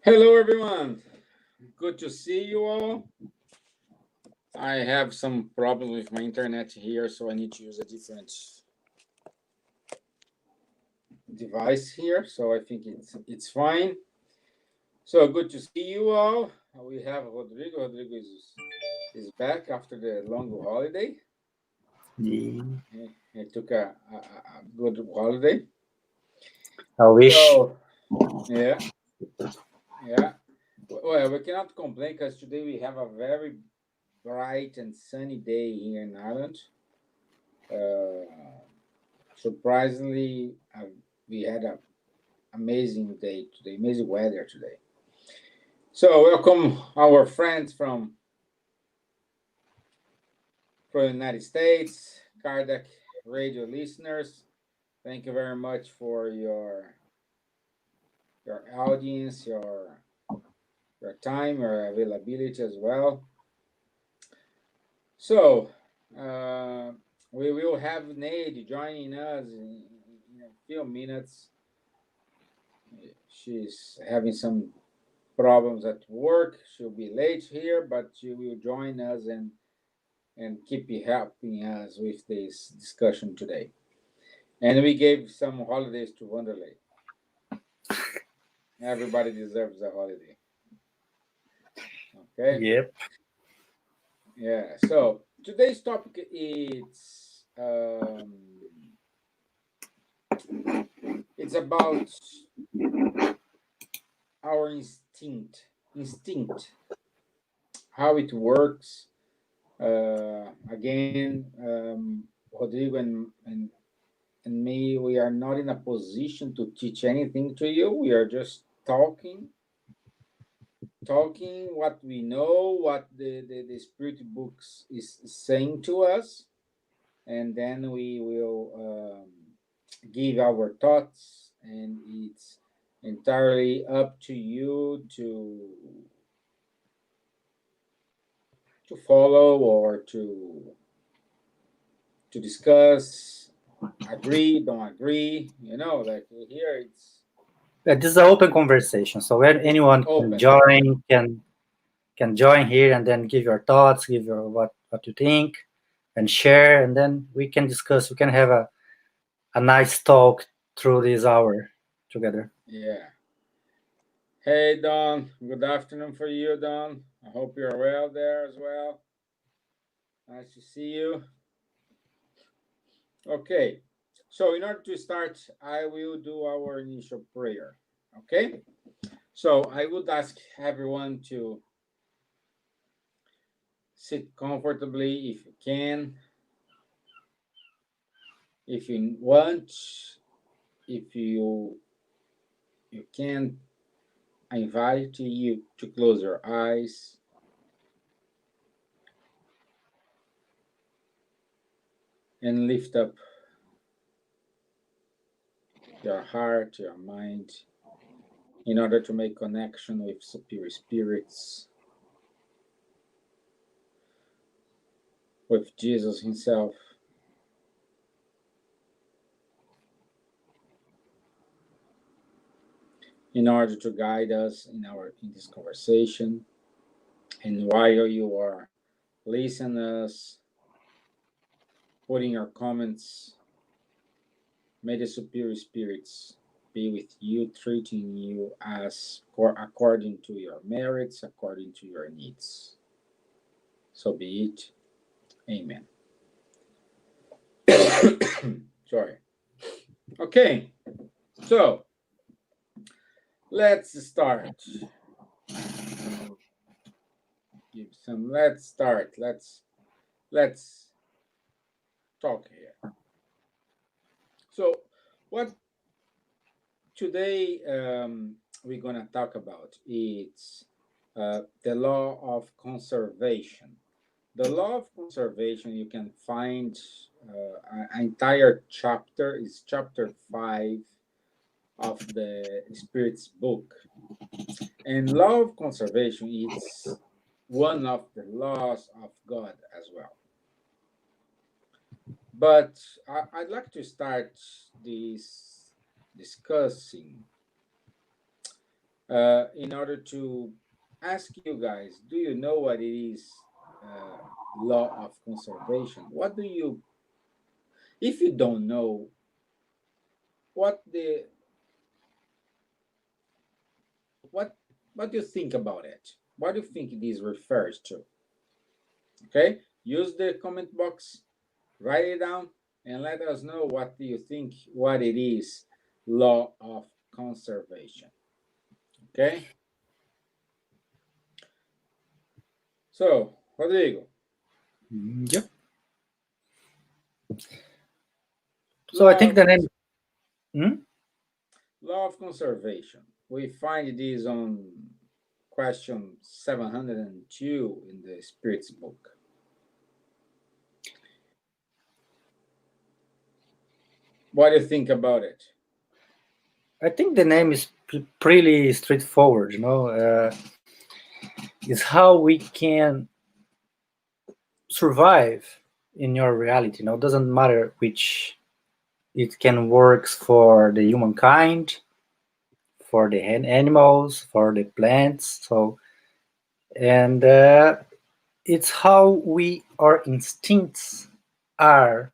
Hello, everyone. Good to see you all. I have some problem with my internet here, so I need to use a different device here. So I think it's fine. So good to see you all. We have Rodrigo. Rodrigo is back after the long holiday. Yeah, He took a good holiday. I wish. So yeah, yeah. Well, we cannot complain because today we have a very bright and sunny day here in Ireland. Uh, Surprisingly, we had an amazing day today, amazing weather today. So, welcome our friends from the United States, Kardec radio listeners. Thank you very much for your audience, your time, your availability as well. So, uh, we will have Nade joining us in a few minutes. She's having some problems at work. She'll be late here, but she will join us and keep helping us with this discussion today. And we gave some holidays to Wanderley. Everybody deserves a holiday. Okay. Yep. Yeah. So today's topic is it's about our instinct, how it works. Again, Rodrigo and me, we are not in a position to teach anything to you. We are just talking what we know, what the spirit books is saying to us, and then we will give our thoughts, and it's entirely up to you to follow or to discuss, agree, don't agree. Like here This is an open conversation, so when it's anyone can open. join, can join here and then give your thoughts, give your what you think, and share, and then we can discuss. We can have a nice talk through this hour together. Yeah. Hey, Don. Good afternoon for you, Don. I hope you're well there as well. Nice to see you. Okay. So, in order to start, I will do our initial prayer. Okay. So, I would ask everyone to sit comfortably if you can. If you want, if you can, I invite you to close your eyes and lift up your heart, your mind, in order to make connection with superior spirits, with Jesus himself. In order to guide us in this conversation. And while you are listening us, putting your comments, may the superior spirits be with you, treating you as according to your merits, according to your needs. So be it. Amen. Sorry. Okay. So let's start. Let's start. Let's talk here. So what today we're gonna talk about is the law of conservation. The law of conservation, you can find an entire chapter, is chapter 5 of the Spirit's book. And law of conservation is one of the laws of God as well. But I'd like to start this discussing in order to ask you guys, do you know what it is? Law of conservation. What do you, if you don't know, what the what what do you think about it? What do you think this refers to? Okay, use the comment box, write it down, and let us know what do you think, what it is, law of conservation. Okay, so Rodrigo. Yep. So I think the name. Law of conservation. We find this on question 702 in the Spirits book. What do you think about it? I think the name is pretty straightforward. It's how we can survive in your reality. It doesn't matter which. It can work for the humankind, for the animals, for the plants. And it's how our instincts are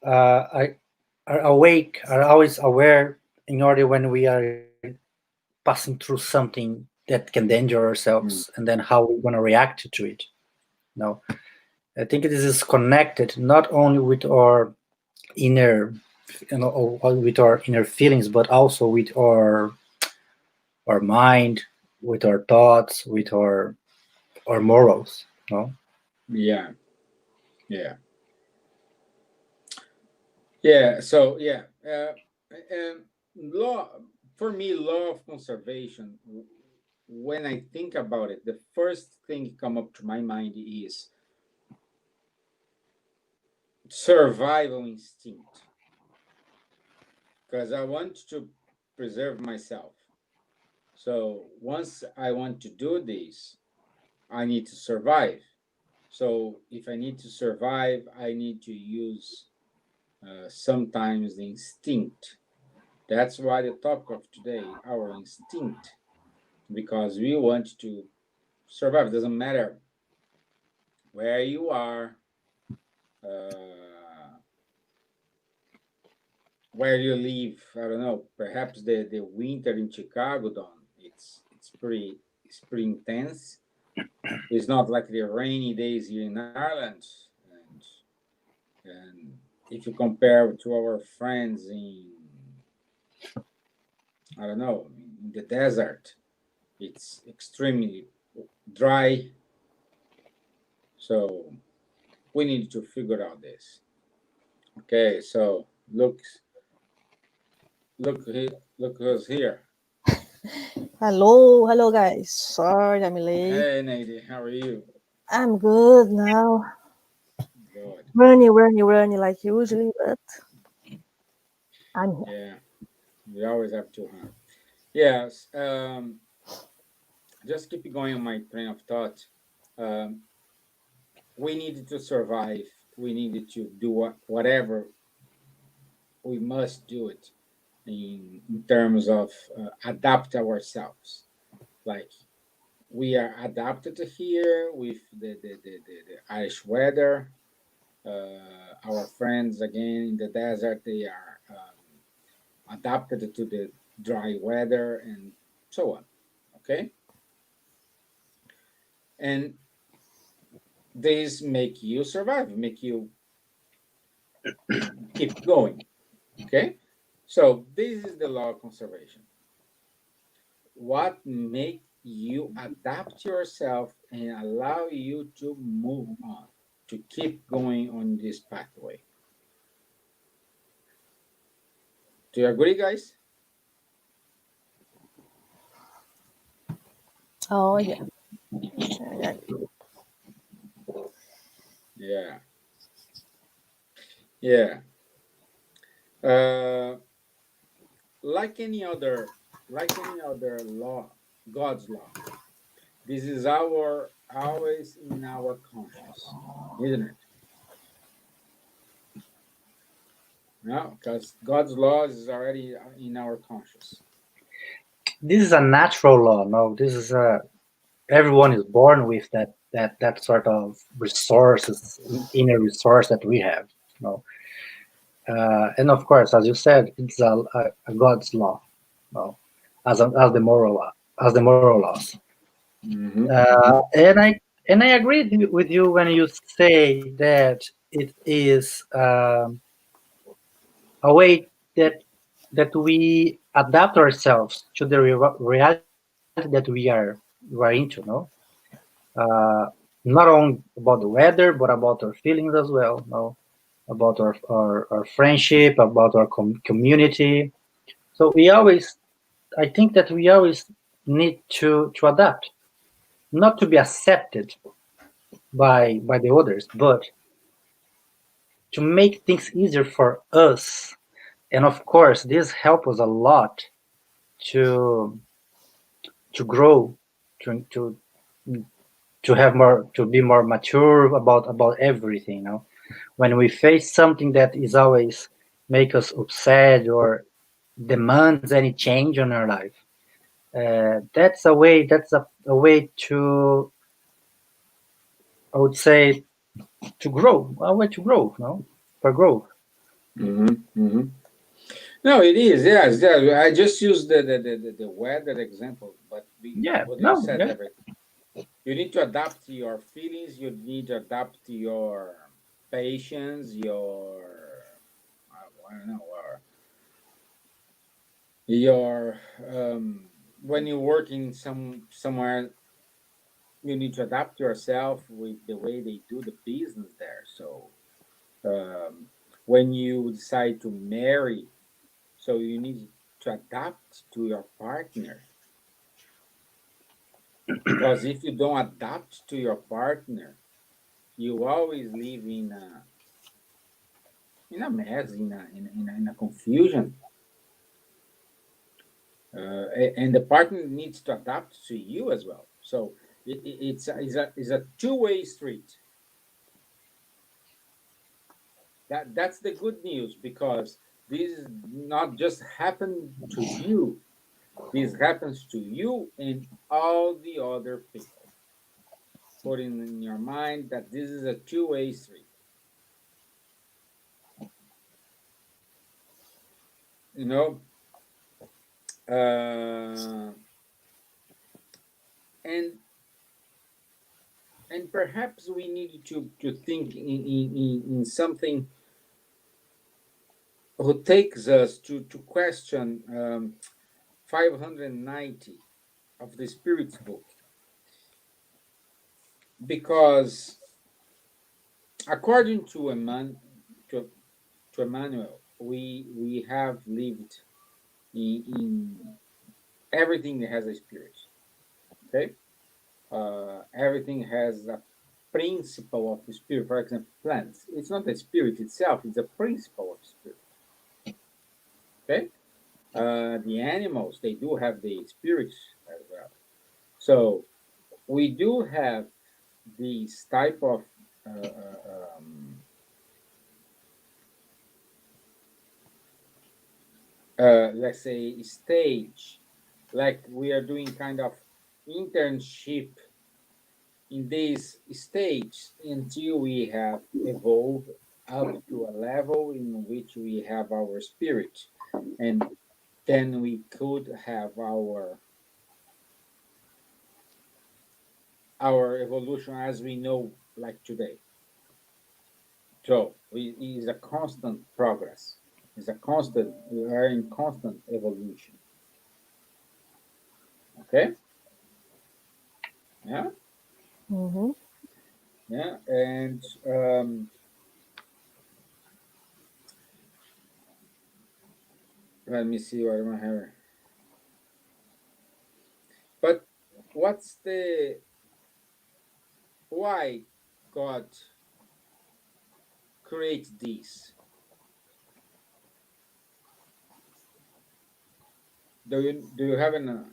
are awake, are always aware in order when we are passing through something that can danger ourselves, and then how we're going to react to it. I think this is connected not only with our inner, with our inner feelings, but also with our mind, with our thoughts, with our morals. Yeah, yeah, yeah. So yeah, law for me, law of conservation. When I think about it, the first thing come up to my mind is survival instinct, because I want to preserve myself. So once I want to do this, I need to survive. So if I need to survive, I need to use sometimes the instinct. That's why the topic of today, our instinct, because we want to survive. It doesn't matter where you are, uh, where you live. I don't know. Perhaps the winter in Chicago, Don. It's pretty intense. It's not like the rainy days here in Ireland, and if you compare to our friends in, I don't know, in the desert, it's extremely dry. So we need to figure out this. Okay, so look who's here. Hello guys. Sorry I'm late. Hey Nady, how are you? I'm good now. Good. Running like usually, but I'm here. Yeah, we always have to, huh? Yes. Just keep going on my train of thought. Um, we needed to survive. We needed to do whatever we must do it in terms of adapt ourselves. Like we are adapted to here with the Irish weather. Our friends again in the desert, they are adapted to the dry weather and so on. Okay, and these make you survive, make you keep going. Okay, so this is the law of conservation. What make you adapt yourself and allow you to move on, to keep going on this pathway. Do you agree, guys? Oh yeah. Yeah, yeah. Uh, like any other law, God's law. This is our always in our conscious, isn't it? No, because God's laws is already in our conscious. this is a natural law. No, this is everyone is born with that sort of resources, inner resource that we have. No, and of course, as you said, it's a God's law. No, as the moral law, as the moral laws. Mm-hmm. And I agree with you when you say that it is a way that we adapt ourselves to the reality that we are into. No, uh, not only about the weather, but about our feelings as well. No, about our friendship, about our community. So I think that we always need to adapt, not to be accepted by the others, but to make things easier for us. And of course, this helps us a lot to grow, to to to have more, to be more mature about everything. When we face something that is always make us upset or demands any change in our life, that's a way. That's a way to, I would say, to grow. A way to grow. No, for growth. Mm-hmm. Mm-hmm. No, it is. Yes, yeah. I just used the weather example, but Yeah. what you No. said Yeah. everything. You need to adapt to your feelings. You need to adapt to your patience. I don't know, your when you're working somewhere, you need to adapt yourself with the way they do the business there. So um, when you decide to marry, so you need to adapt to your partner, because if you don't adapt to your partner, you always live in a mess, in a confusion, and the partner needs to adapt to you as well. So it's a two-way street. That's the good news, because this is not just happen to you. This happens to you and all the other people. Put in your mind that this is a two-way street. You know, uh, and and perhaps we need to think in something who takes us to question 590 of the Spirit's book, because according to, to Emmanuel, we have lived in everything that has a spirit. Okay, everything has a principle of the spirit. For example, plants. It's not the spirit itself; it's a principle of spirit. Okay, the animals, they do have the spirits as well. So we do have these type of uh, uh, um, let's say stage, like we are doing kind of internship in this stage until we have evolved up to a level in which we have our spirit, and then we could have our evolution as we know, like today. So it is a constant progress. It's a constant. We are in constant evolution. Okay. Yeah. Mm-hmm. Yeah. And let me see what I have. But what's the why God creates this? Do you have an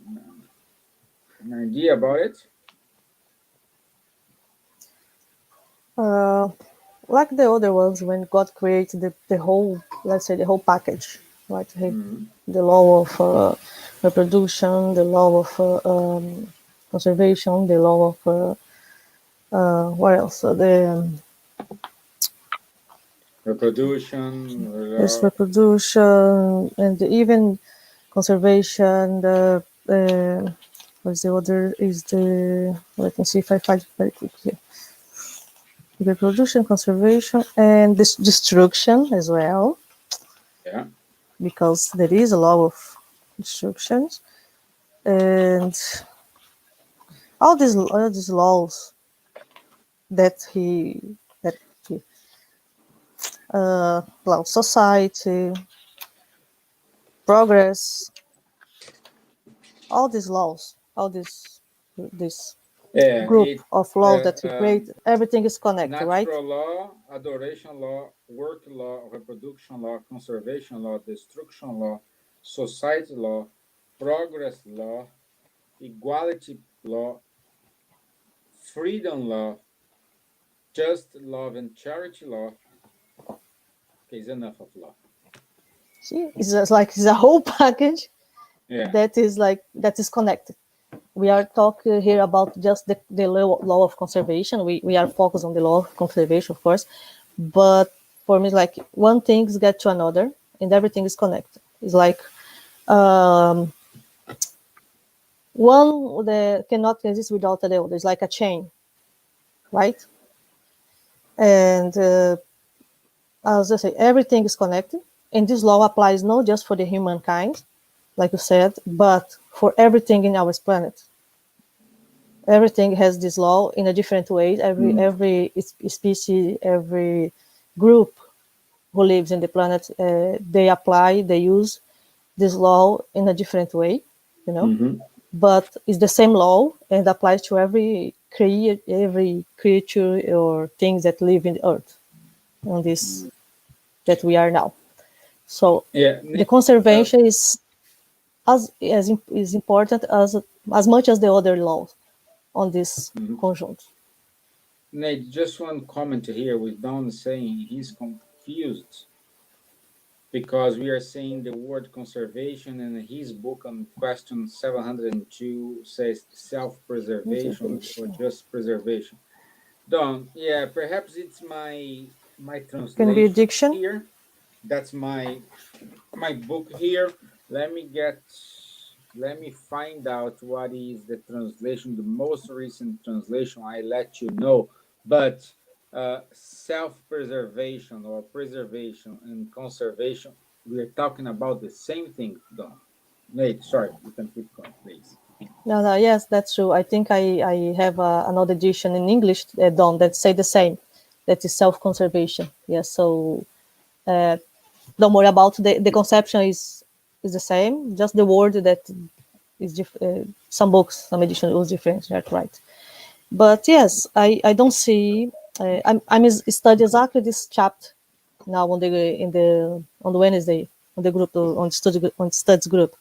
idea about it? Uh, like the other ones, when God created the whole, let's say, the whole package, right? Mm-hmm. The law of reproduction, the law of conservation, the law of what else? There's Reproduction. reproduction and even conservation. What's the other? Is the let me see if I find it very quick here. Reproduction, conservation, and destruction as well, Yeah. because there is a law of destructions, and all these laws that he allow society, progress, all these laws, all this Yeah. group It of laws that we create, everything is connected, right? natural law, adoration law, work law, reproduction law, conservation law, destruction law, society law, progress law, equality law, freedom law, just love and charity law. Okay, it's enough of law. See, it's just like it's a whole package Yeah. that is connected. We are talking here about just the law of conservation. We are focused on the law of conservation, of course, but for me, it's like one thing get to another, and everything is connected. It's like one that cannot exist without the other. It's like a chain, right? And as I say, everything is connected, and this law applies not just for the humankind, like you said, but for everything in our planet. Everything has this law in a different way. Every species, every group who lives in the planet, they use this law in a different way, you know. But it's the same law and applies to every creature or things that live in the earth on this that we are now. So Yeah. the conservation is is important as much as the other laws on this conjunct. Nate, just one comment here with Don saying he's confused because we are saying the word conservation, and his book on question 702 says self-preservation or Conservation just preservation. Don, yeah, perhaps it's my can be translation addiction. here. That's my book here. Let me get let me find out what is the translation, the most recent translation. I let you know. But self-preservation or preservation and conservation, we are talking about the same thing, Don. Nate, sorry, you can keep going, please. No, yes, that's true. I think I have another edition in English, Don, that say the same. That is self-conservation. Yes, so don't worry about the conception is the same. Just the word that is some books, some edition was different. That's right. But yes, I don't see. I'm studying exactly this chapter now on the Wednesday on the group on studies group,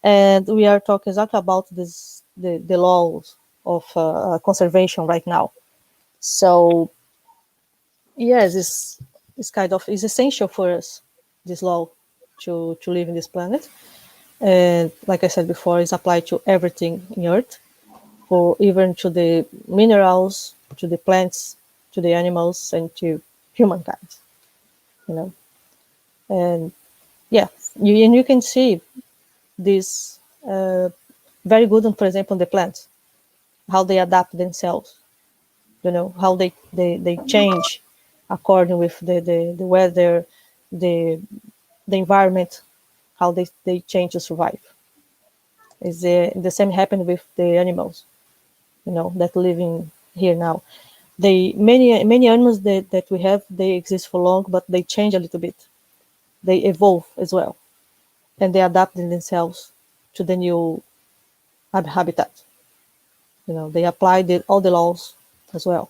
and we are talking exactly about the laws of conservation right now. So yes, it's kind of is essential for us, this law, to live in this planet. And like I said before, it's applied to everything in Earth, for even to the minerals, to the plants, to the animals, and to humankind. You know, and yeah, you can see this very good on, for example, the plants, how they adapt themselves. You know, how they change according with the weather, the the environment, how they change to survive. Is the same happened with the animals, you know, that living here now. They many animals that we have, they exist for long, but they change a little bit. They evolve as well, and they adapt themselves to the new habitat. You know, they apply all the laws as well,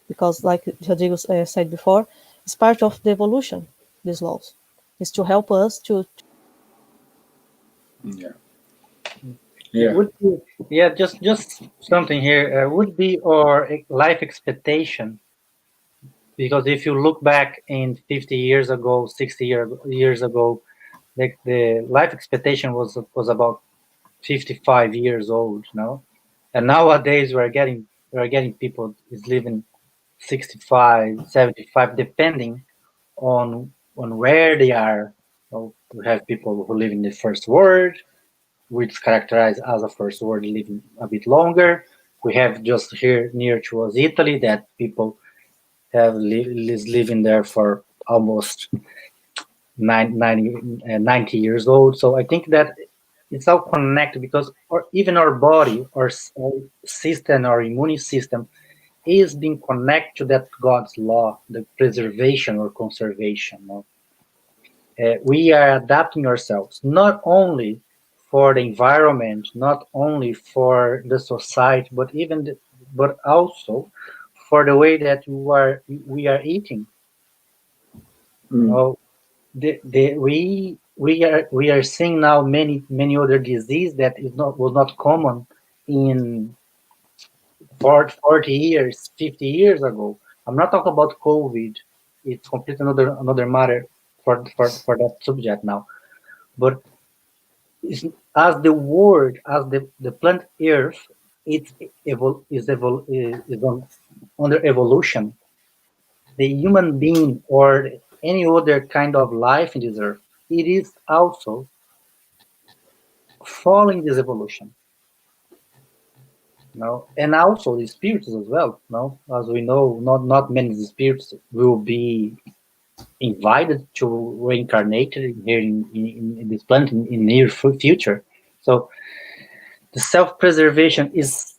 because like Rodrigo said before, it's part of the evolution. These laws is to help us to. Yeah. It Yeah. would be, yeah, just something here would be our life expectation, because if you look back in 50 years ago, 60 years ago, the life expectation was about 55 years old, and nowadays we're getting people is living 65, 75, depending on where they are. We have people who live in the first world, which is characterized as a first world, living a bit longer. We have just here near to us Italy that people have is living there for almost 90 years old. So I think that it's all connected because even our body, our system, our immune system is being connected to that God's law, the preservation or conservation. We are adapting ourselves not only for the environment, not only for the society, but also for the way that we are eating. Mm. We are seeing now many other diseases that was not common in 40 years, 50 years ago. I'm not talking about COVID. It's completely another matter for that subject now. But as the world, as the planet Earth, is under evolution. The human being or any other kind of life in this earth, it is also following this evolution. And also the spirits as well. As we know, not many spirits will be invited to reincarnate here in this planet in near future. So the self-preservation is,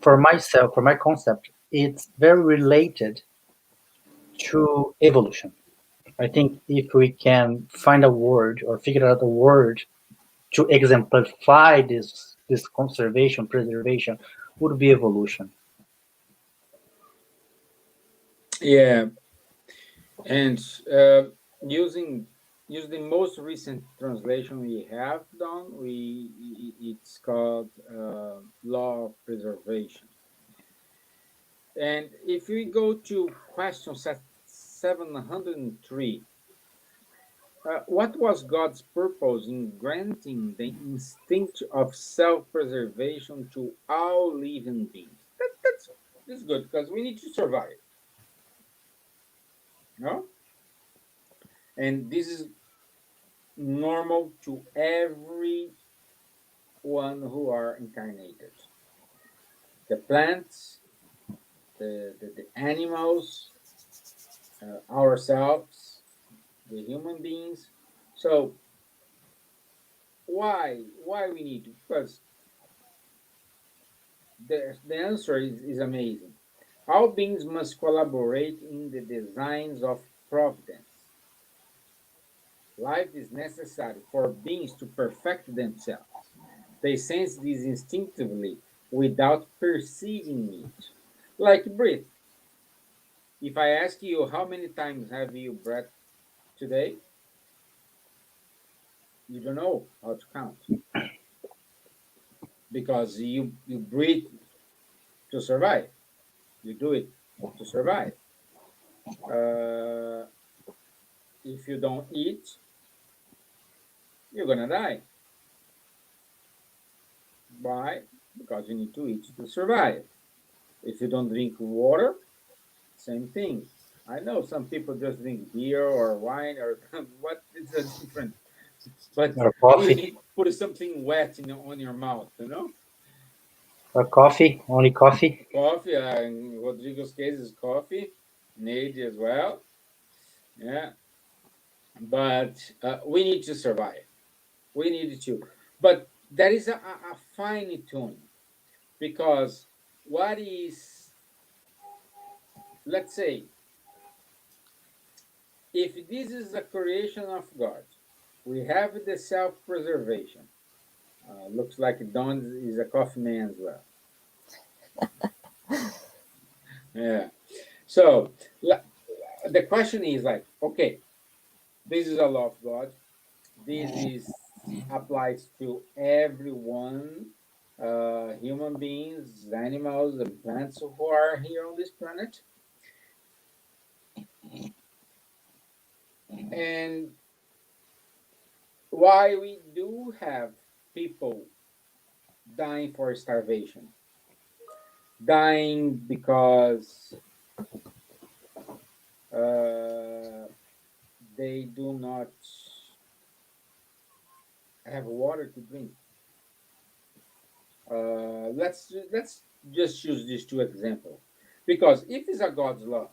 for myself, for my concept, it's very related to evolution. I think if we can find a word or figure out a word to exemplify this conservation, preservation, would be evolution. Yeah, and using use the most recent translation we have done. It's called law of preservation. And if we go to question 703, what was God's purpose in granting the instinct of self-preservation to all living beings? That's good because we need to survive, no? And this is normal to everyone who are incarnated. The plants, the animals, ourselves, the human beings. So why we need to? Because the answer is amazing. All beings must collaborate in the designs of providence. Life is necessary for beings to perfect themselves. They sense this instinctively without perceiving it. Like breath. If I ask you how many times have you breathed today, you don't know how to count because you breathe to survive. You do it to survive. Uh, if you don't eat, you're gonna die. Why? Because you need to eat to survive. If you don't drink water, same thing. I know some people just drink beer or wine or what is a different, but Or coffee. put something wet on your mouth, Or coffee, only coffee. Coffee, in Rodrigo's case is coffee, Nate as well. Yeah, but we need to survive. We need to. But there is a fine tuning because what is, let's say, if this is a creation of God, we have the self preservation. Looks like Don is a coffee man as well. Yeah. So the question is like, okay, this is a law of God. This is applies to everyone, human beings, animals, and plants who are here on this planet. And why we do have people dying for starvation, dying because uh, they do not have water to drink. Let's just use these two examples, because if it's a God's law,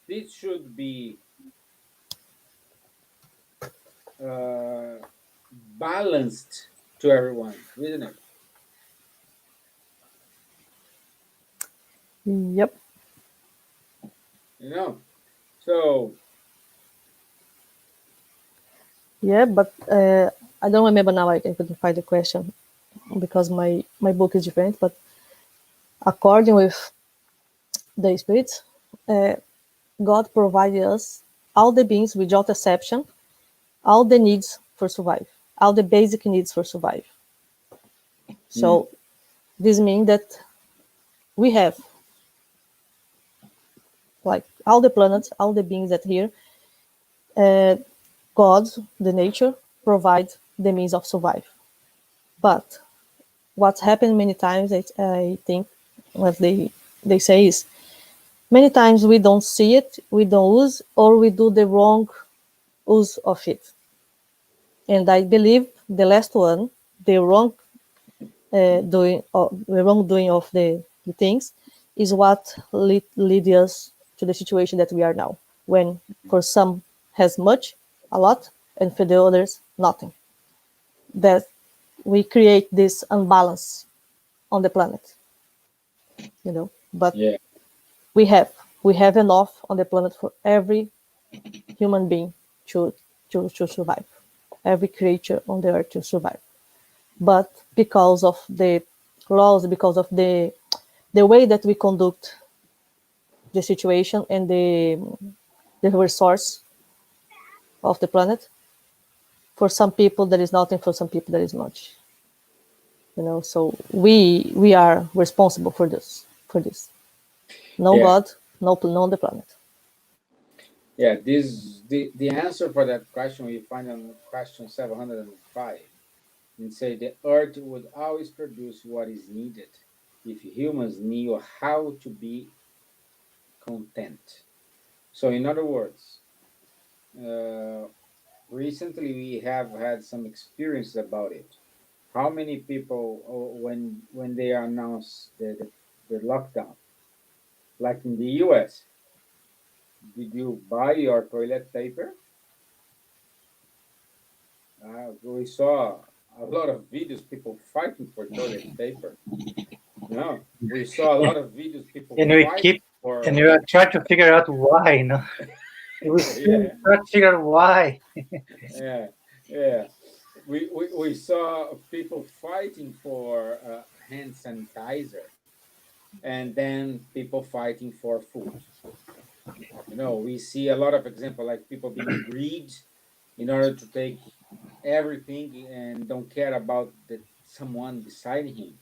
this should be uh, balanced to everyone, isn't it? Yep. You know, so Yeah, but I don't remember now. I couldn't find the question because my book is different. But according with the spirits, God provided us all the beings without exception, all the needs for survive, all the basic needs for survive. So this means that we have like all the planets, all the beings that here, God, the nature, provide the means of survive. But what's happened many times, I think, what they say is many times we don't see it, we don't use, or we do the wrong use of it. And I believe the last one, the wrong doing, or the wrongdoing of the things, is what lead us to the situation that we are now. When for some has much, a lot, and for the others nothing. That we create this unbalance on the planet, you know. But yeah, we have we have enough on the planet for every human being to to survive, every creature on the earth to survive. But because of the laws, because of the way that we conduct the situation and the resource of the planet, for some people there is nothing, for some people there is much. You know, so we are responsible for this. No yeah, God, no on the planet. yeah. This the answer for that question we find on question 705, and say the earth would always produce what is needed if humans knew how to be content. So, in other words, uh, recently we have had some experience about it. How many people, when they announced the lockdown, like in the U.S., did you buy your toilet paper? We saw a lot of videos people fighting for toilet paper. No, we saw a lot of videos people And we fighting keep and for. we are trying to figure out why, we still Yeah, try to figure out why. yeah, yeah. We saw people fighting for hand sanitizer, and then people fighting for food. We see a lot of example, like people being greed in order to take everything and don't care about the someone beside him.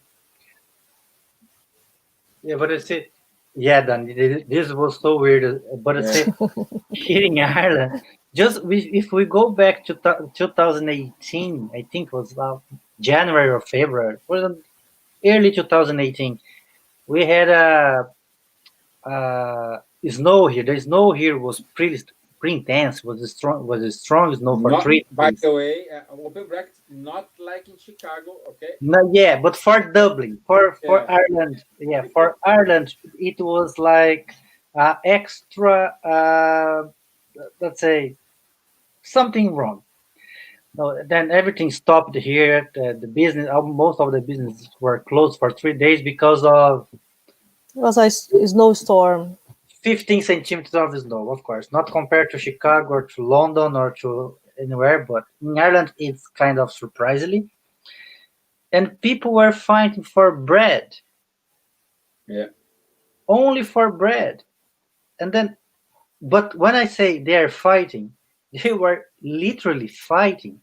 Yeah, but it's it. Yeah, Dan, this was so weird. But it's Yeah, it here in Ireland. If we go back to 2018, I think it was January or February, or early 2018, we had snow here. The snow here was pretty intense. Was a strong snow for not, 3 by days. the way, open bracket, not like in Chicago, okay? No, yeah, but for Dublin, for Yeah, Ireland, yeah, for Ireland, it was like extra. Let's say something wrong. No, then everything stopped here. The business, most of the businesses were closed for 3 days because of It was a snowstorm. 15 centimeters of snow. Of course, not compared to Chicago or to London or to anywhere, but in Ireland, it's kind of surprisingly. And people were fighting for bread, yeah. only for bread. And then, but when I say they're fighting, they were literally fighting.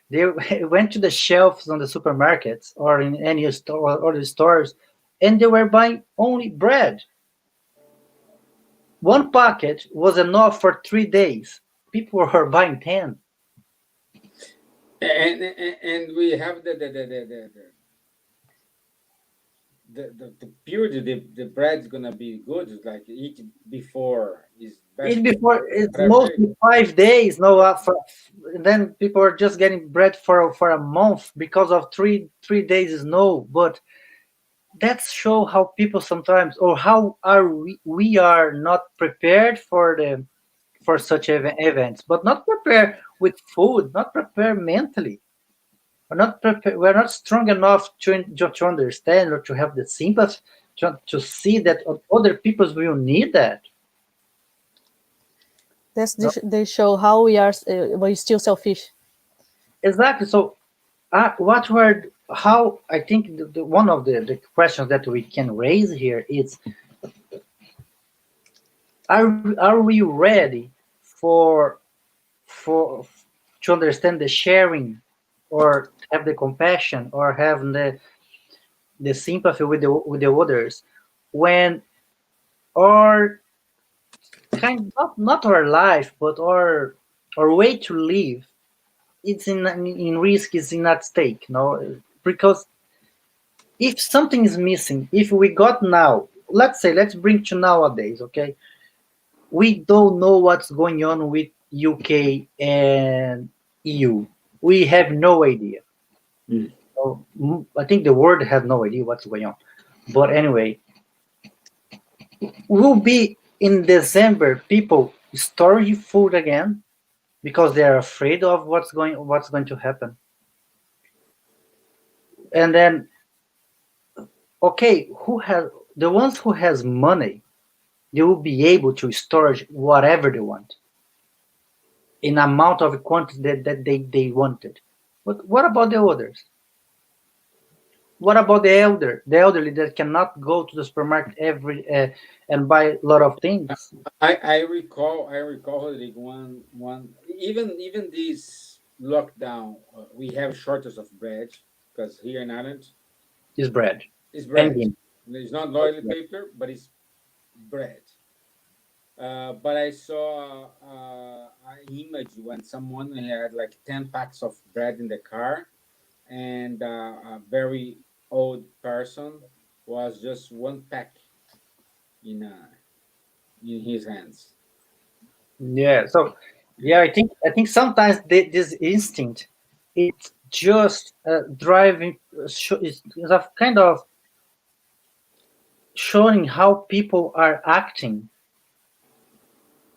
They went to the shelves on the supermarkets or in any store or the stores, and they were buying only bread. One packet was enough for 3 days. People were buying 10. And we have the period the bread's gonna be good. It's like eat before is Eat best. before it's Whatever. mostly 5 days. No, then people are just getting bread for a month because of three days is no. But that show how people sometimes, or how are we are not prepared for such events, but not prepared with food, not prepared mentally. We're not strong enough to understand or to have the sympathy to see that other people will need that. They show how we're still selfish. Exactly. So, how I think one of the questions that we can raise here is: are we ready for for to understand the sharing, or have the compassion, or have the sympathy with the others, when our kind, not our life, but our way to live, it's in risk, is in at stake, no? Because if something is missing, if we got now, let's bring to nowadays, okay? We don't know what's going on with UK and EU. We have no idea. Mm. So, I think the world has no idea what's going on. But anyway, will be in December people storing food again because they're afraid of what's going to happen. And then, okay, who has the ones who has money, they will be able to store whatever they want in amount of quantity that they wanted. But what about the others? What about the elderly that cannot go to the supermarket and buy a lot of things? I recall like one even this lockdown, we have shortage of bread because here in Ireland Is bread it's and bread. beans. It's not toilet paper, but it's bread. But I saw an image when someone had like 10 packs of bread in the car, and a very old person was just one pack in in his hands. Yeah. So, yeah, I think sometimes this instinct, it's just driving. Is a kind of showing how people are acting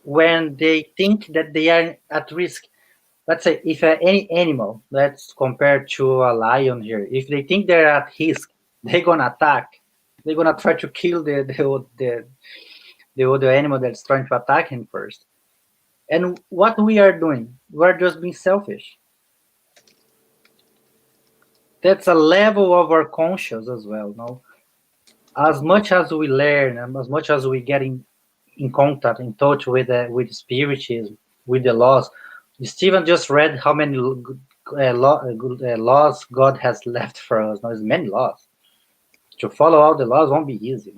when they think that they are at risk. Let's say if any animal, let's compare to a lion here, if they think they're at risk, they're gonna attack. They're gonna try to kill the other animal that's trying to attack him first. And what we are doing, we're just being selfish. That's a level of our conscience as well. No, as much as we learn, and as much as we get in contact, in touch with spiritism, with the laws. Stephen just read how many good laws God has left for us. Now, there's many laws. To follow all the laws won't be easy.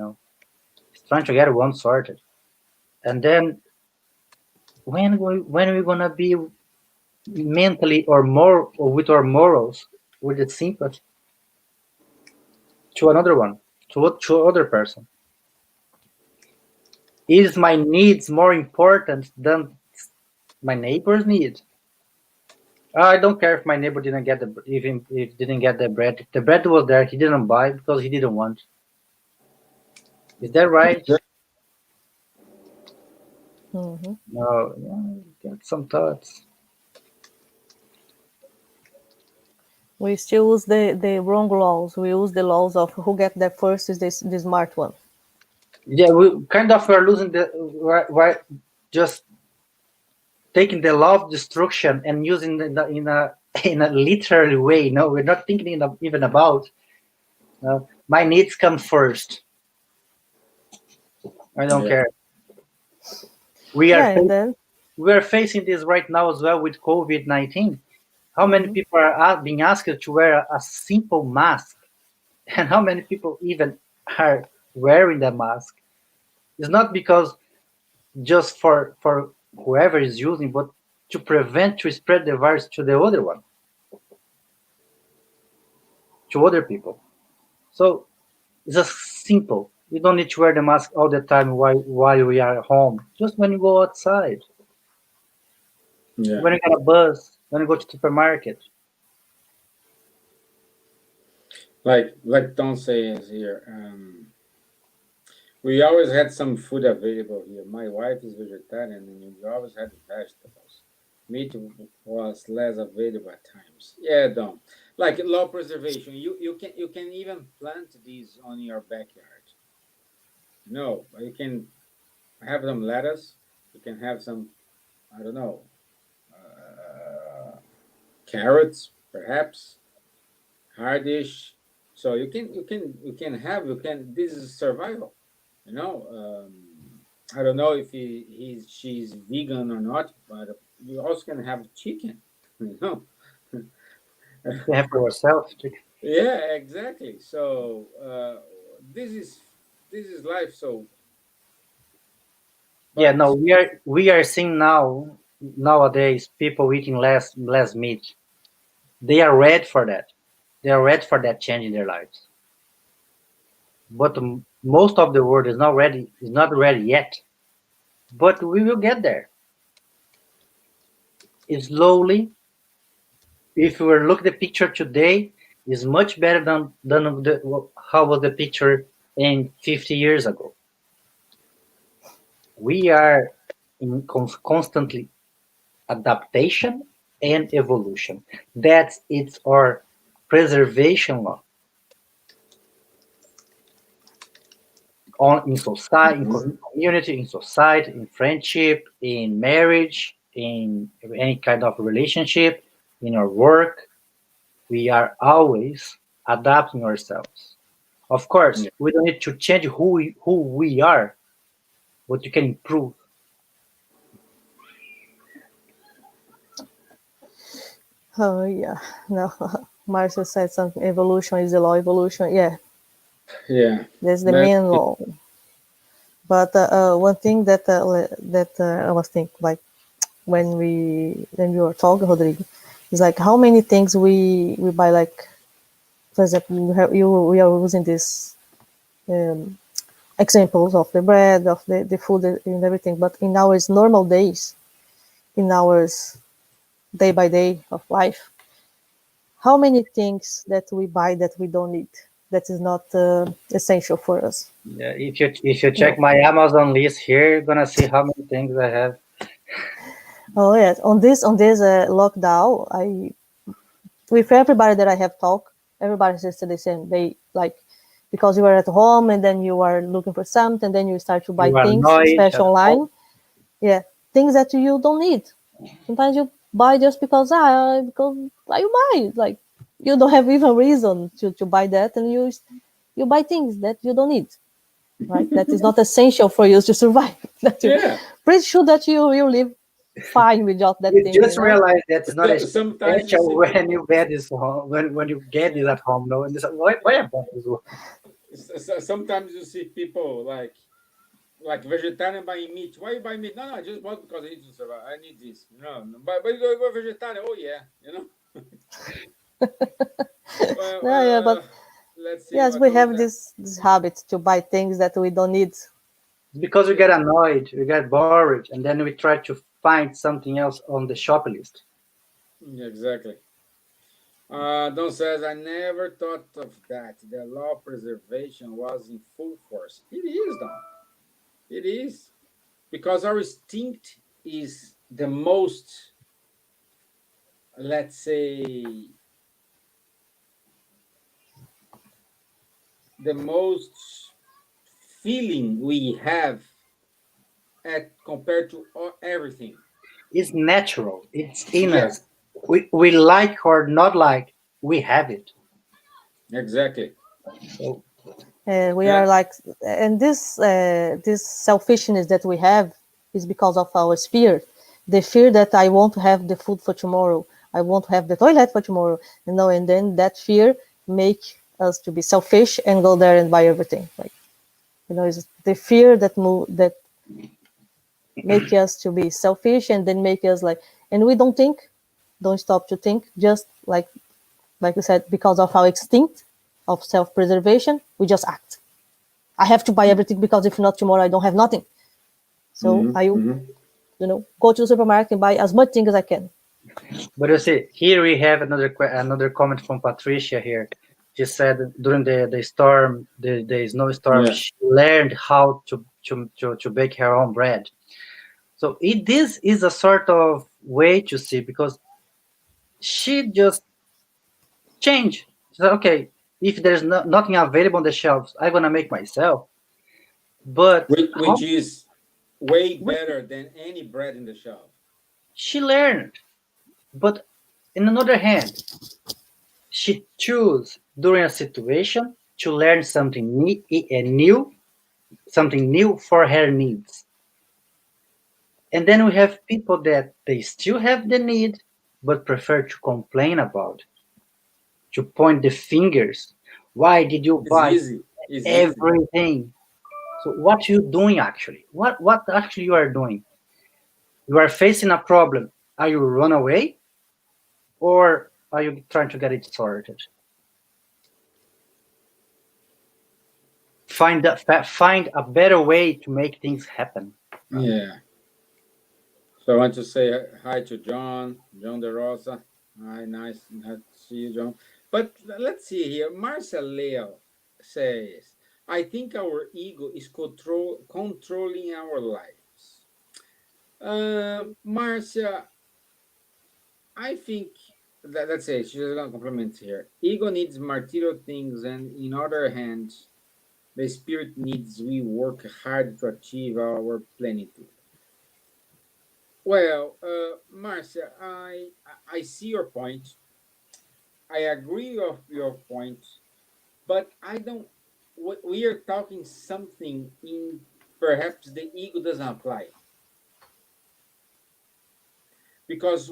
He's trying to get one sorted. And then when we gonna be mentally or more or with our morals, with the sympathy to another one, to other person? Is my needs more important than my neighbor's needs? I don't care if my neighbor didn't get if didn't get the bread. The bread was there. He didn't buy because he didn't want. Is that right? Hmm. No. Yeah, get some thoughts. We still use the wrong laws. We use the laws of who get there first is the smart one. Yeah, we kind of are losing we're just taking the law of destruction and using it in a literal way. No, we're not thinking even about. My needs come first. I don't Yeah. care. We are Yeah, and then we are facing this right now as well with COVID-19. How many people are being asked to wear a simple mask, and how many people even are wearing the mask? It's not because just for whoever is using, but to prevent to spread the virus to the other one. to other people. So it's just simple. You don't need to wear the mask all the time while we are at home. Just when you go outside, Yeah. when you get a bus, when you go to the supermarket. Like Don says here, we always had some food available here. My wife is vegetarian, and we always had vegetables. Meat was less available at times. Yeah, Don. Like law preservation, you can even plant these on your backyard. No, you can have some lettuce. You can have some, I don't know, carrots, perhaps hardish. So you can. This is survival. You know, I don't know if she's vegan or not, but you also can have chicken. You know. You can have for yourself. Yeah, exactly. So this is life. So, Yeah, but no, we are seeing nowadays people eating less meat. They are ready for that. They are ready for that change in their lives. But most of the world is not ready yet. But we will get there. It's slowly. If we look at the picture today, is much better than how was the picture in 50 years ago. We are in constantly adaptation and evolution. That's it's our preservation law on in society, in Mhm. community, in society, in friendship, in marriage, in any kind of relationship, in our work. We are always adapting ourselves. Of course, Yeah. we don't need to change who we are, but you can improve. Oh yeah, no. Marcia said something. Evolution is the law. Evolution, yeah, Yeah. that's the That main law. But one thing that I was thinking, like when we were talking, Rodrigo, is like how many things we buy. Like for example, we are using this um, examples of the bread, of the food and everything. But in our normal days, in our day by day of life, how many things that we buy that we don't need, that is not essential for us? Yeah, if you check No. my Amazon list here, you're gonna see how many things I have. Oh yes, on this lockdown, I with everybody that I have talked, everybody says the same. They like because you are at home and then you are looking for something, then you start to buy You are things, annoyed especially at home. online. Yeah, things that you don't need. Sometimes you buy just because you buy, like you don't have even reason to buy that, and you buy things that you don't need, right? That is not essential for you to survive. That you yeah. pretty sure that you live fine without that You thing, just you know? realize that it's not Sometimes you essential see when people. you get this home, when you get it at home. No, and it's like, why I bought this one? Sometimes you see people like vegetarian buying meat. Why you buy meat? No, I just bought because I need to survive. I need this. No. But you go vegetarian. Oh yeah, you know. Well, No, yeah, but let's see yes, what we do we have have. this habit to buy things that we don't need. It's because we Yeah, get annoyed, we get bored, and then we try to find something else on the shop list. yeah, exactly. Don says, I never thought of that. The law of preservation was in full force. It is, Don. It is. Because our instinct is the most, let's say, the most feeling we have at compared to everything. It's natural. It's in Yeah, us. We like or not like, we have it. exactly. So We Yeah, are like, and this selfishness that we have is because of our fear, the fear that I won't have the food for tomorrow, I won't have the toilet for tomorrow, and then that fear make us to be selfish and go there and buy everything. Like it's the fear that make us to be selfish and then make us like, and we don't stop to think, just like like you said, because of our instinct of self-preservation, we just act. I have to buy everything because if not tomorrow I don't have nothing. So I will, go to the supermarket and buy as much things as I can. But you see, here we have another comment from Patricia here. She said during the storm, the snowstorm, she learned how to bake her own bread. So this is a sort of way to see, because she just changed. She said, okay, if there's nothing available on the shelves, I'm gonna make myself. But which is way better than any bread in the shelf. She learned, but in another hand, she chose during a situation to learn something new, something new for her needs. And then we have people that they still have the need, but prefer to complain about, to point the fingers. Why did you buy everything? So what you doing actually? What actually you are doing? You are facing a problem. Are you run away, or are you trying to get it sorted? Find a better way to make things happen. Yeah. So I want to say hi to John De Rosa. Hi, nice to see you, John. But let's see here. Marcia Leo says, I think our ego is controlling our lives. Marcia, I think that, let's say, she's going to compliment here. Ego needs material things, and in other hand, the spirit needs we work hard to achieve our plenitude. Well, Marcia, I see your point. I agree with your point, but I don't. We are talking something in perhaps the ego doesn't apply, because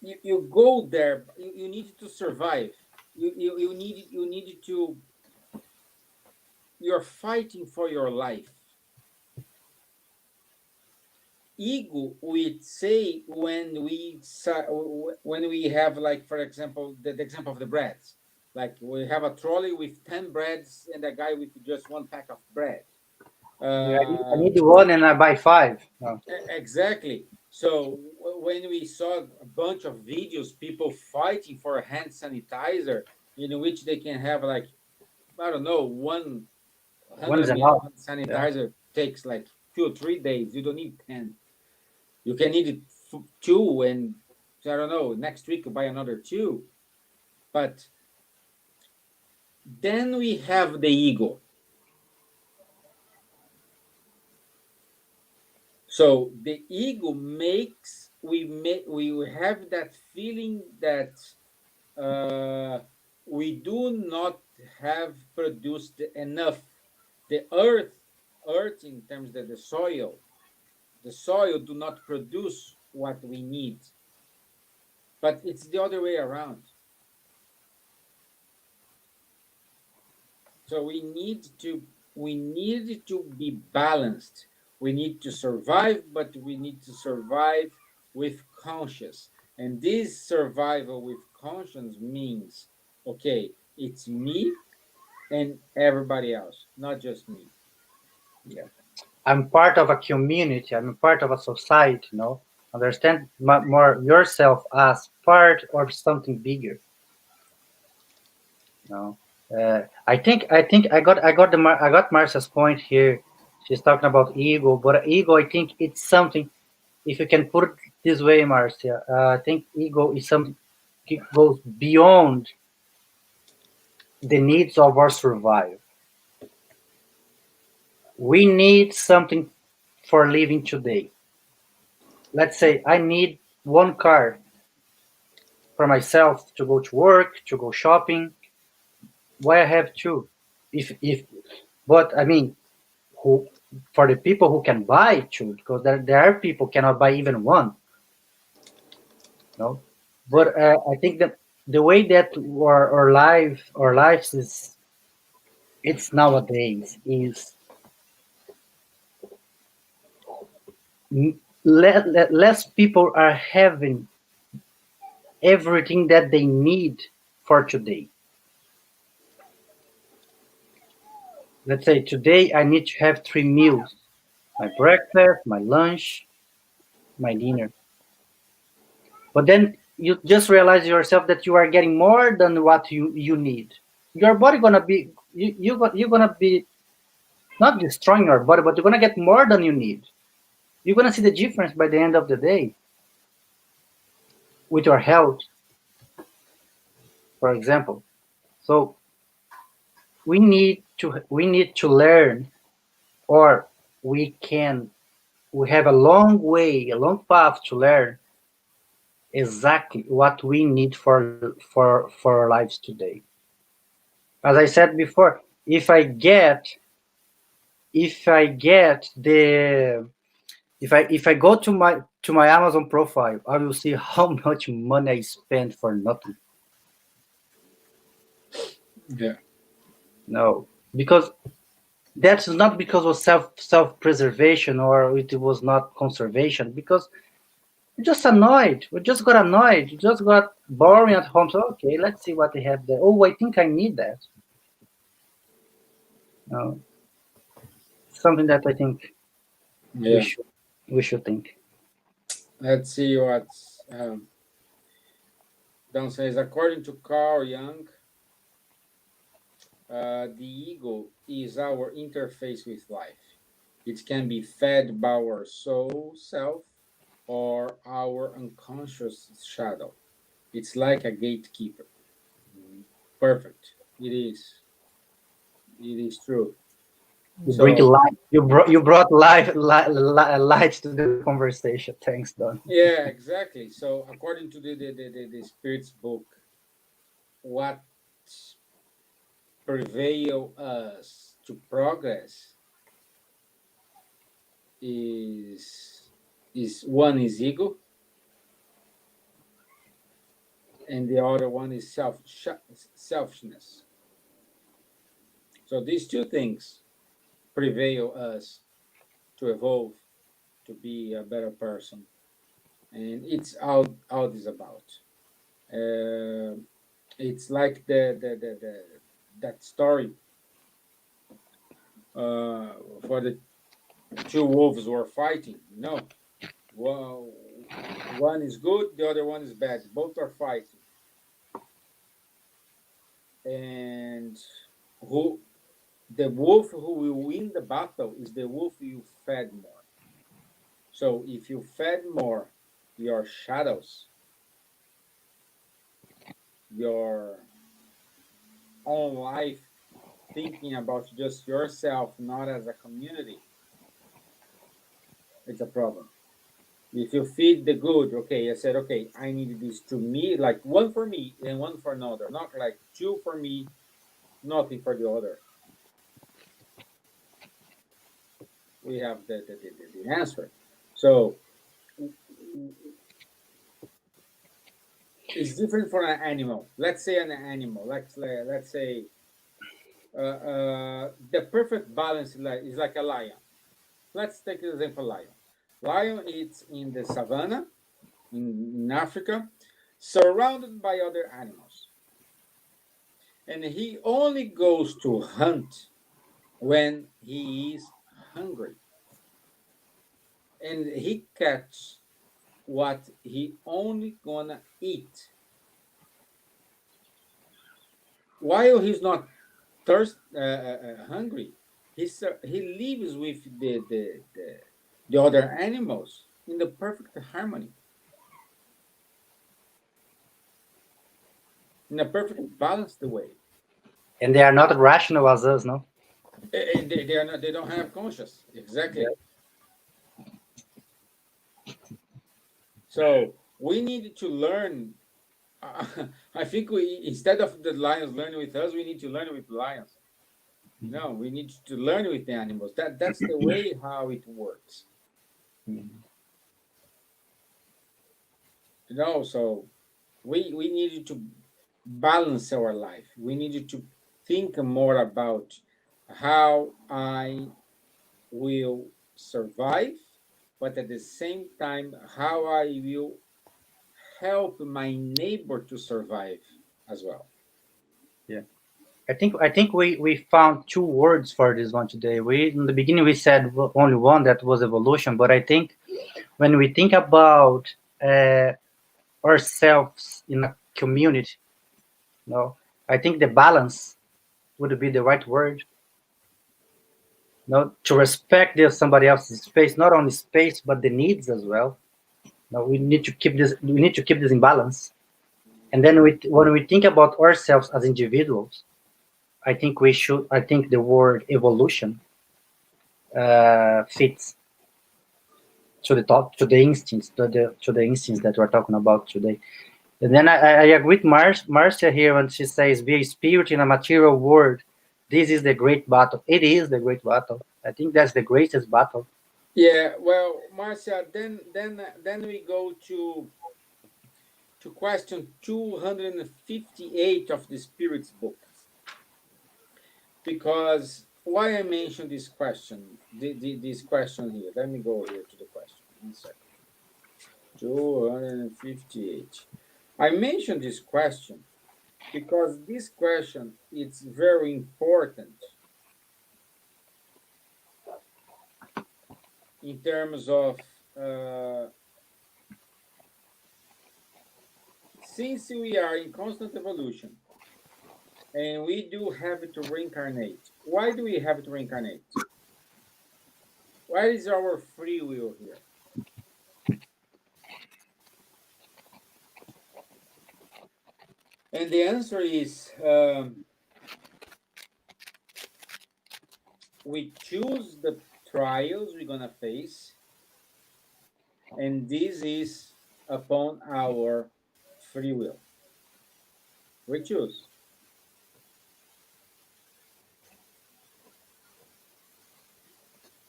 you go there. You need to survive. You need to. You're fighting for your life. Ego, we say when we have, like, for example, the example of the breads, like we have a trolley with 10 breads and a guy with just one pack of bread. I need one and I buy 5. Exactly. So when we saw a bunch of videos, people fighting for a hand sanitizer in which they can have, like, I don't know, 100 ml sanitizer takes like 2 or 3 days. You don't need 10. You can need it 2, and I don't know, next week you buy another 2. But then we have the ego. So the ego makes we have that feeling that we do not have produced enough. The earth in terms of the soil do not produce what we need. But it's the other way around. So we need to be balanced. We need to survive, but we need to survive with conscience. And this survival with conscience means, okay, it's me and everybody else, not just me. Yeah, I'm part of a community. I'm part of a society. Understand more yourself as part of something bigger. I think I got Marcia's point here. She's talking about ego, but ego, I think it's something. If you can put it this way, Marcia, I think ego is something. It goes beyond the needs of our survival. We need something for living today. Let's say I need one car for myself to go to work, to go shopping. Why I have two? But I mean, who for the people who can buy two, because there are people who cannot buy even one. No, but I think that the way that our lives is, it's nowadays is less people are having everything that they need for today. Let's say today I need to have 3 meals: my breakfast, my lunch, my dinner. But then you just realize yourself that you are getting more than what you need. Your body gonna be you're gonna be not destroying your body, but you're gonna get more than you need. You're gonna see the difference by the end of the day with your health, for example. So we need to learn, or we have a long way, a long path to learn exactly what we need for our lives today. As I said before, if I go to my Amazon profile, I will see how much money I spent for nothing. Yeah. No, because that's not because of self-preservation, or it was not conservation, because we just annoyed. We just got annoyed. We just got boring at home. So okay, let's see what they have there. Oh, I think I need that. No, something that I think we Yeah. should we should think. Let's see what's Don says. According to Carl Jung, the ego is our interface with life. It can be fed by our soul self or our unconscious shadow. It's like a gatekeeper. Perfect. It is. It is true. You bring So light. You brought light to the conversation. Thanks, Don. yeah, exactly. So according to the spirit's book, what prevail us to progress is one is ego, and the other one is selfishness. So these two things prevail us to evolve, to be a better person, and it's all this about. Uh, it's like the that story for the two wolves were fighting. No, well, one is good, the other one is bad. Both are fighting, and who the wolf who will win the battle is the wolf you fed more. So if you fed more your shadows, your own life, thinking about just yourself, not as a community, it's a problem. If you feed the good, okay, I said, okay, I need this to me, like one for me and one for another, not like two for me, nothing for the other. We have the answer. So it's different for an animal. Let's say an animal. Let's say the perfect balance is like a lion. Let's take the example lion. Lion is in the savannah in Africa, surrounded by other animals, and he only goes to hunt when he is hungry, and he catch what he only gonna eat while he's not hungry. He lives with the other animals in the perfect harmony, in a perfect balanced way. And they are not rational as us, no? They are not. They don't have conscience. Yeah. Exactly. So we need to learn. I think we, instead of the lions learning with us, we need to learn with lions. No, we need to learn with the animals. That's the way how it works. So we needed to balance our life. We needed to think more about how I will survive, but at the same time, how I will help my neighbor to survive as well. I think we found two words for this one today. We in the beginning we said only one, that was evolution, but I think when we think about ourselves in a community, I think the balance would be the right word. To respect somebody else's space, not only space but the needs as well. We need to keep this. We need to keep this in balance. And then when we think about ourselves as individuals, I think the word evolution fits to the instincts, to the instincts that we're talking about today. And then I agree with Marcia here when she says, "Be a spirit in a material world. This is the great battle." It is the great battle. I think that's the greatest battle. Yeah, well, Marcia, then we go to question 258 of the Spirit's book. Because why I mentioned this question, this question here. Let me go here to the question. 1 second. 258. I mentioned this question because this question is very important in terms of since we are in constant evolution and we do have to reincarnate. Why do we have to reincarnate? What is our free will here? And the answer is we choose the trials we're going to face, and this is upon our free will. We choose.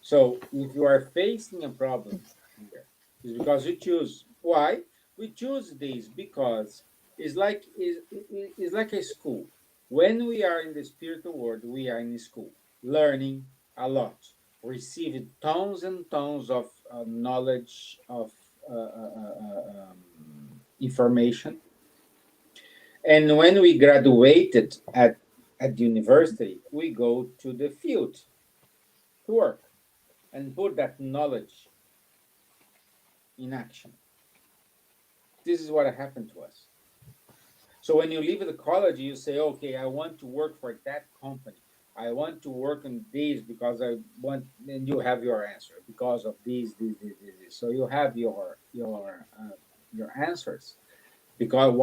So if you are facing a problem here, it's because you choose. Why? We choose this because it's like a school. When we are in the spiritual world, we are in school, learning a lot, receiving tons and tons of knowledge, of information. And when we graduated at the university, we go to the field to work and put that knowledge in action. This is what happened to us. So when you leave the college, you say, okay, I want to work for that company. I want to work on this because I want, and you have your answer because of this. So you have your answers. Because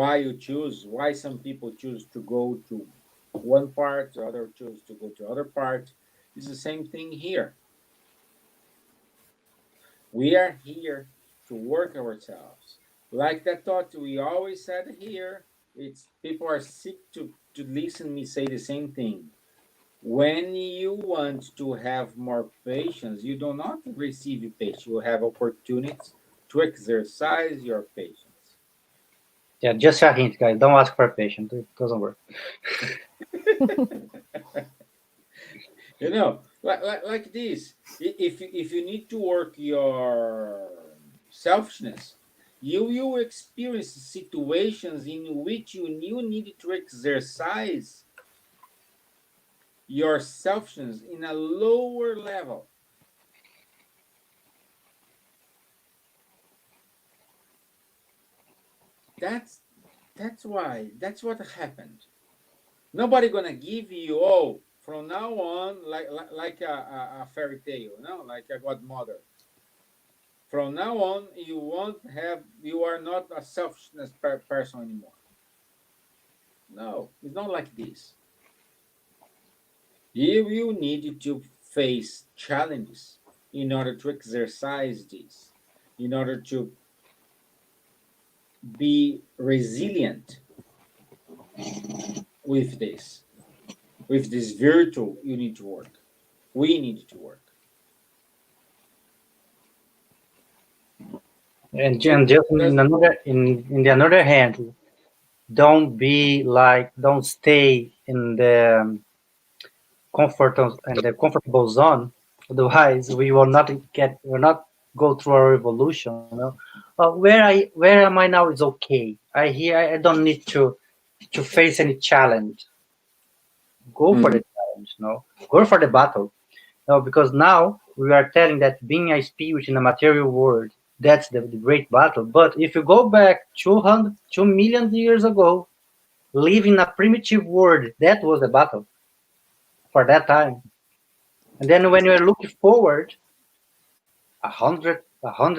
why some people choose to go to one part, the other choose to go to other part. It's the same thing here. We are here to work ourselves. Like that thought we always said here, it's people are sick to listen me say the same thing. When you want to have more patience, you do not receive patience. You have opportunities to exercise your patience. Yeah, just a hint, guys. Don't ask for patience. It doesn't work. You know, like this. If you need to work your selfishness, you will experience situations in which you need to exercise your selfishness in a lower level. That's why. That's what happened. Nobody gonna give you from now on like a fairy tale, like a godmother. From now on, you are not a selfishness person anymore. No, it's not like this. You need to face challenges in order to exercise this, in order to be resilient with this. With this virtue, you need to work. We need to work. And just in the other hand, don't stay in the comfortable zone. Otherwise, we will not go through our evolution. Where am I now is okay. I don't need to face any challenge. go for the challenge, go for the battle. No, because now we are telling that being a spirit in a material world, that's the great battle. But if you go back 2 million years ago, living in a primitive world, that was the battle for that time. And then when you're looking forward, 100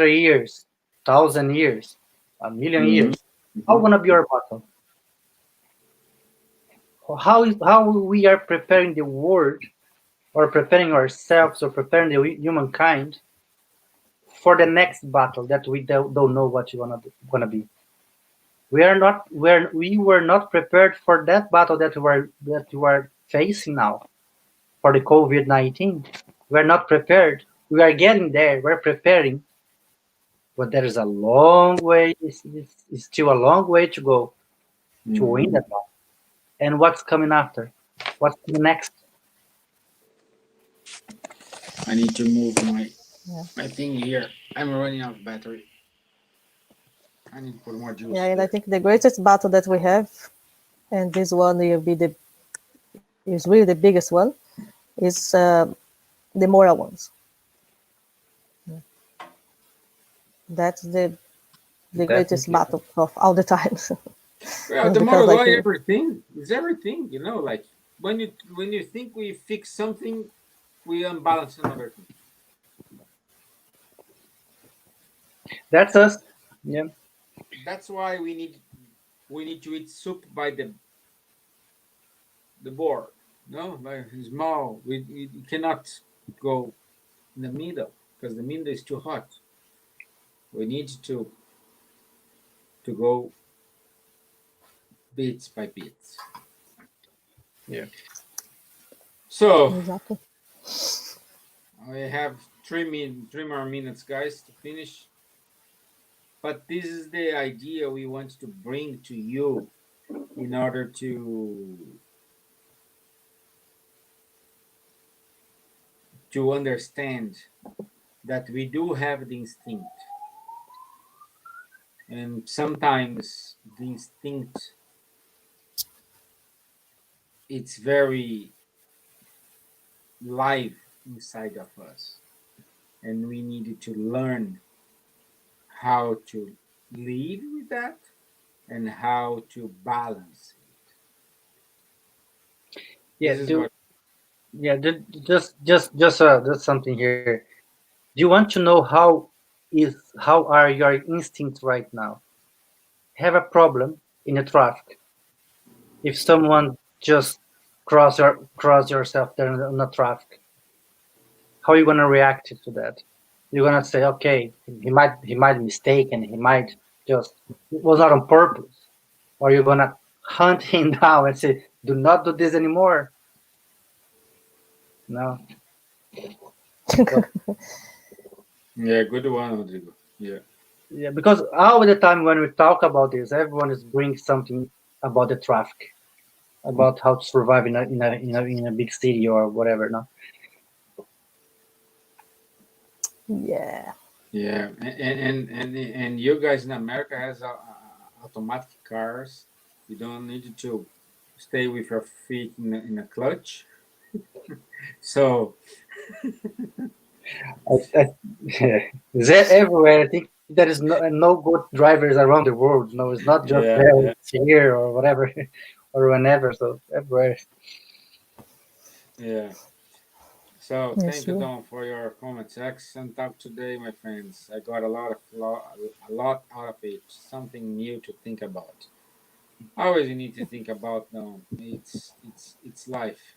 years, 1,000 years, 1,000,000 years, how gonna be our battle? How we are preparing the world, or preparing ourselves, or preparing the humankind for the next battle that we don't know what you gonna be. We were not prepared for that battle that you are facing now, for the COVID-19. We're not prepared. We are getting there. We're preparing, but there is a long way. It's still a long way to go to win that battle. And what's coming after? What's the next? I need to move Yeah. my thing here. I'm running out of battery. I need to put more juice. Yeah, and I think the greatest battle that we have, and this one will be is really the biggest one, is the moral ones. That's the greatest battle of all the times. Well, the moral law, everything is everything. Like when you think we fix something, we unbalance another thing. That's us. Yeah. That's why we need to eat soup by the board. No, like small. We cannot go in the middle because the middle is too hot. We need to go bits by bits. Yeah. So Exactly. I have 3 more minutes, guys, to finish. But this is the idea we want to bring to you in order to understand that we do have the instinct. And sometimes the instinct, it's very live inside of us. And we needed to learn how to live with that and how to balance it. Yeah. This is what. Yeah. Just something here. Do you want to know how are your instincts right now? Have a problem in the traffic. If someone just cross yourself there in the traffic, how are you gonna react to that? You're gonna say, okay, he might mistake, and he might just, it was not on purpose. Or you're gonna hunt him down and say, do not do this anymore. No. Yeah, good one, Rodrigo. Yeah. Yeah, because all the time when we talk about this, everyone is bringing something about the traffic, about how to survive in a big city or whatever. No. Yeah. Yeah, and you guys in America has automatic cars. You don't need to stay with your feet in a clutch. So Is that everywhere? I think there is no good drivers around the world. No, it's not just yeah, there, yeah, it's here or whatever, or whenever. So everywhere. yeah. So Yes, thank you, sure. Don, for your comments. Excellent talk today, my friends. I got a lot out of it. Something new to think about. Always you need to think about. No, it's life.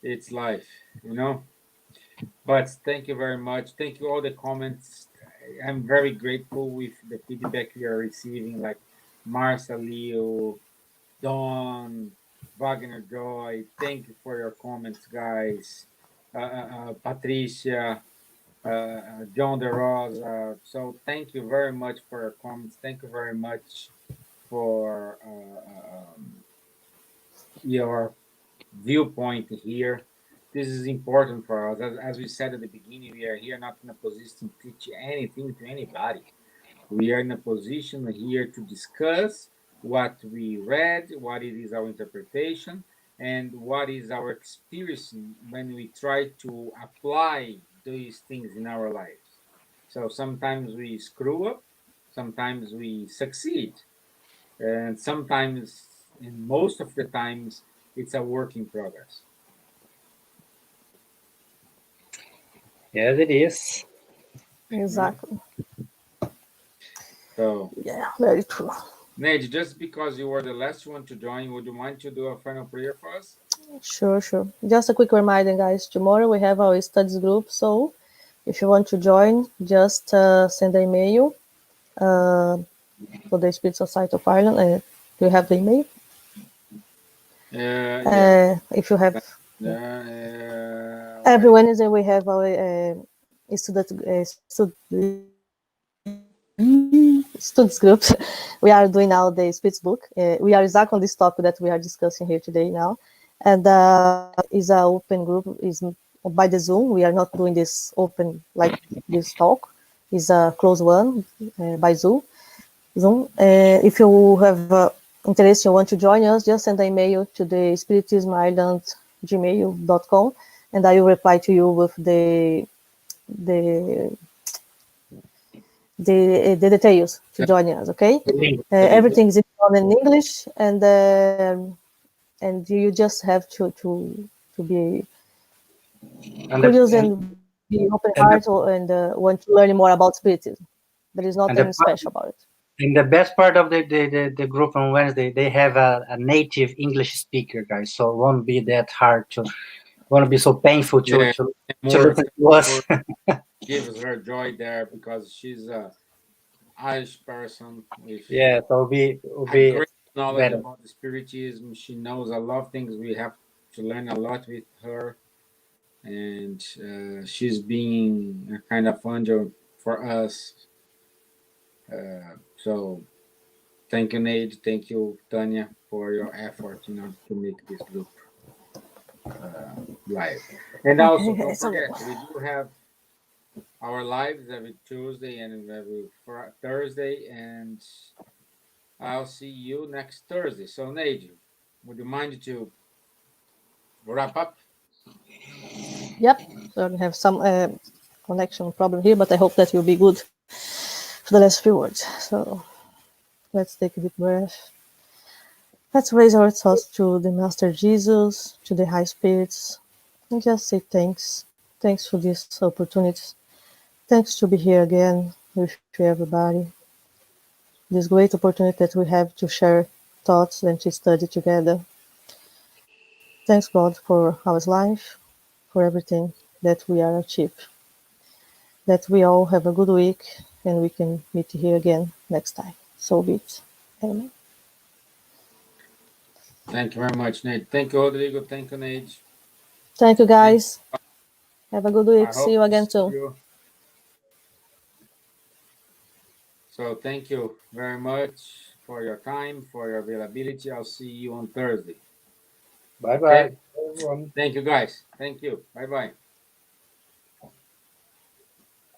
It's life. But thank you very much. Thank you all the comments. I'm very grateful with the feedback we are receiving, like Marcelio, Don, Wagner Joy. Thank you for your comments, guys. Patricia, John De Rosa. So thank you very much for your comments. Thank you very much for your viewpoint here. This is important for us. As we said at the beginning, we are here not in a position to teach anything to anybody. We are in a position here to discuss what we read, what it is our interpretation, and what is our experience when we try to apply these things in our lives. So sometimes we screw up, sometimes we succeed, and sometimes, and most of the times, it's a work in progress. Yes, it is. Exactly. So, Yeah, very true. Nate, just because you were the last one to join, would you mind to do a final prayer for us? Sure, sure. Just a quick reminder, guys. Tomorrow we have our studies group. So if you want to join, just send an email for the Spirit Society of Ireland. Do you have the email? Yeah. If you have, What every is Wednesday we have our students groups. We are doing now the Spitz book. We are exactly on this topic that we are discussing here today now, and is an open group. Is by the Zoom. We are not doing this open like this talk. Is a closed one by Zoom. If you have interest, you want to join us, just send an email to the spiritismireland@gmail.com, and I will reply to you with the the details to join us. Okay, everything is done in English, and you just have to be curious and be open heart and want to learn more about spiritism. There is nothing special about it. And the best part of the group on Wednesday, they have a native English speaker, guys. So it won't be that hard won't be so painful to listen to us. gives her joy there because she's a Irish person with Yeah, so it'll a be great knowledge better. about the spiritism. She knows a lot of things. We have to learn a lot with her, and she's being a kind of angel for us. So thank you, Nate. Thank you, Tanya, for your effort, to make this group live. And also, don't forget, we do have our lives every Tuesday and every Thursday, and I'll see you next Thursday. So, Nate, would you mind to wrap up? Yep, so we have some connection problem here, but I hope that will be good for the last few words. So let's take a deep breath. Let's raise our thoughts to the Master Jesus, to the high spirits, and just say thanks. Thanks for this opportunity. Thanks to be here again with everybody. This great opportunity that we have to share thoughts and to study together. Thanks God for our life, for everything that we are achieved. That we all have a good week and we can meet here again next time. So be it. Amen. Thank you very much, Nate. Thank you, Rodrigo. Thank you, Nate. Thank you, guys. Have a good I week. See hope you to again see soon. you. So, thank you very much for your time, for your availability. I'll see you on Thursday. Bye bye. Okay. Thank you, guys. Thank you. Bye bye.